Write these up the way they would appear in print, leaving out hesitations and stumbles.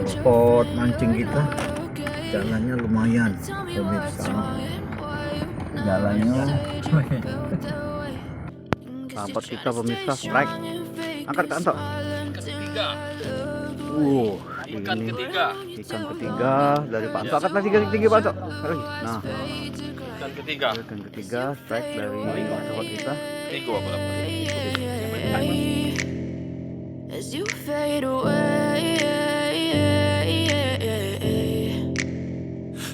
spot mancing kita. Jalannya lumayan, pemirsa. Jalannya sahabat kita pemirsa, strike. Angkat ke Anto. Ketiga. Ikan Ini ketiga. ikan ketiga dari Pak Anto. Angkat lagi tinggi Pak Anto. Nah, Ikan ketiga. ikan ketiga strike dari sahabat kita. Ego apa apa? As you fade away,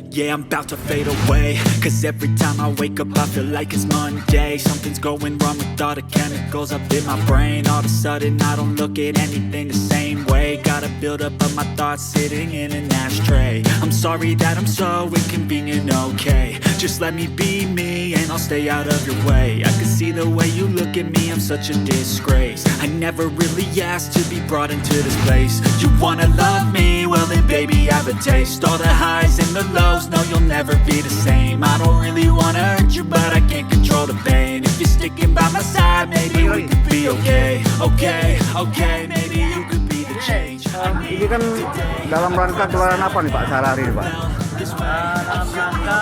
yeah, I'm about to fade away. Cause every time I wake up I feel like it's Monday. Something's going wrong with all the chemicals up in my brain. All of a sudden I don't look at anything the same way. Gotta build up of my thoughts sitting in an ashtray. I'm sorry that I'm so inconvenient, okay. Just let me be me and I'll stay out of your way. I can see the way you look at me, I'm such a disgrace. I never really asked to be brought into this place. You wanna love me? Well then baby have a taste. All the highs and the lows, no you'll never be the same. I don't really wanna hurt you but I can't control the pain. If you're sticking by my side maybe we could be okay. Okay, okay, maybe you could be the change. Ini kan dalam rangka gelaran apa nih Pak sehari ini Pak? Dalam rangka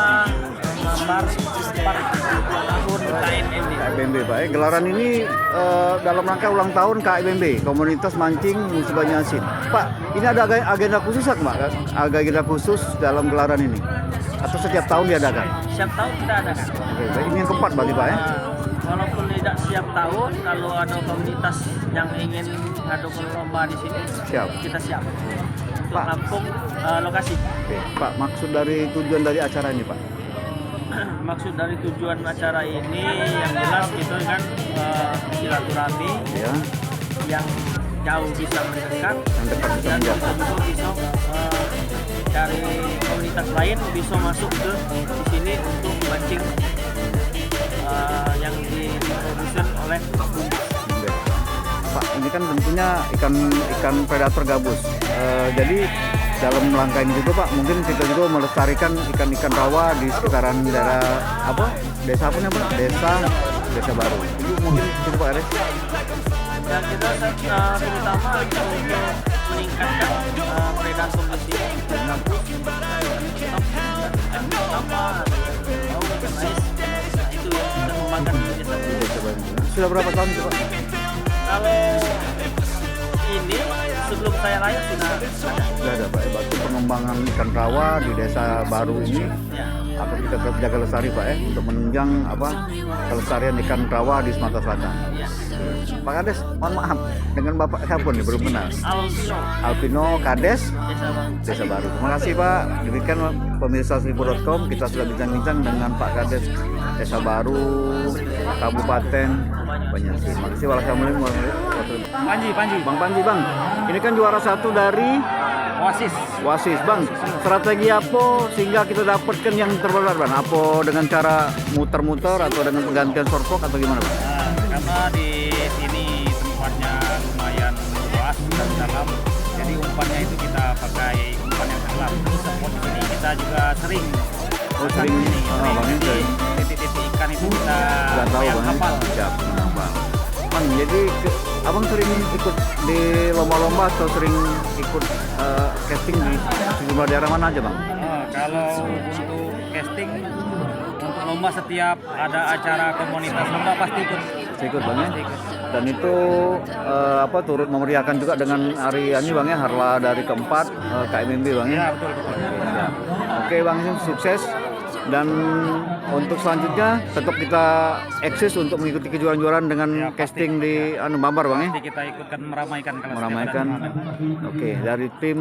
menggambar 4 tahun KMMB. KMB Pak, gelaran ini dalam rangka ulang tahun KMB, Komunitas Mancing Musibahnya Asin. Pak, ini ada agenda khusus Pak? Agenda khusus dalam gelaran ini? Atau setiap tahun diadakan? Setiap tahun kita adakan. Oke, baik. Ini yang keempat berarti Pak ya? Walaupun tidak setiap tahun, kalau ada komunitas yang ingin ngadakan lomba di sini, Siap. kita siap untuk Pak. lampung lokasi. Oke, Pak, maksud dari tujuan dari acara ini Pak? Maksud dari tujuan acara ini yang jelas itu kan silaturahmi Ya, yang jauh bisa mendekat yang dekat bisa dan menjangkau. tentu bisa dari komunitas lain bisa masuk ke di sini untuk mancing yang diproduksi oleh Bumdes. Oke. Pak, ini kan tentunya ikan predator gabus. Jadi dalam langkah ini juga Pak, mungkin kita juga melestarikan ikan-ikan rawa di sekitaran daerah apa? Desa apa namanya Pak? Desa Baru. Itu mungkin cukup Pak Aris. Dan kita terutama untuk meningkatkan predator di sini gabus, sampah, ikan mais. Nah, itu yang kita kembangkan di desa Baru. Desa Baru. Sudah berapa tahun itu Pak? Kalau ini sebelum saya lahir sudah ada. Sudah ada Pak. Berarti pengembangan ikan rawa di Desa Baru ini Ya. akan kita tetap jaga lestari Pak ya, untuk menunjang apa kelestarian ikan rawa di Sumatera Selatan. Ya. Pak Kades, mohon maaf dengan Bapak siapa nih belum kenal? Alpino Alpino Kades Desa Baru. Desa Baru. Terima kasih Pak. Demikian pemirsa Seribu.com, kita sudah bincang-bincang dengan Pak Kades Desa Baru, Kabupaten Banyuasin. Terima kasih. Wassalamualaikum warahmatullahi wabarakatuh. Panji. Bang Panji Bang, ini kan juara satu dari Oasis. Wasis Bang. Strategi apa sehingga kita dapatkan yang terbaik Bang? Apa dengan cara muter-muter atau dengan penggantian shortfork atau gimana Bang? Karena di sini tempatnya lumayan luas dan dalam, jadi umpannya itu kita pakai umpan yang dalam. Terus spot di sini kita juga sering Sering di sini. Bang ini sering. Titik-titik ikan itu kita Nggak tahu yang Bang. hafal. Siap, tenang, Bang. Bang, jadi Abang sering ikut di lomba-lomba atau sering ikut casting di sejumlah daerah mana aja Bang? Kalau untuk casting, untuk lomba setiap ada acara komunitas lomba pasti ikut. Ikut Bang ya? Pasti ikut. Dan itu apa turut memeriahkan juga dengan hari ini Bang ya, Harla dari keempat KMMB Bang Ya ya? betul. Siap. Oke Bang, sukses. Dan untuk selanjutnya tetap kita eksis untuk mengikuti kejuaraan-kejuaraan dengan Ya, pasti. casting di Bambar Bang ya? Pasti kita ikutkan meramaikan kelas. Meramaikan. Oke, dari tim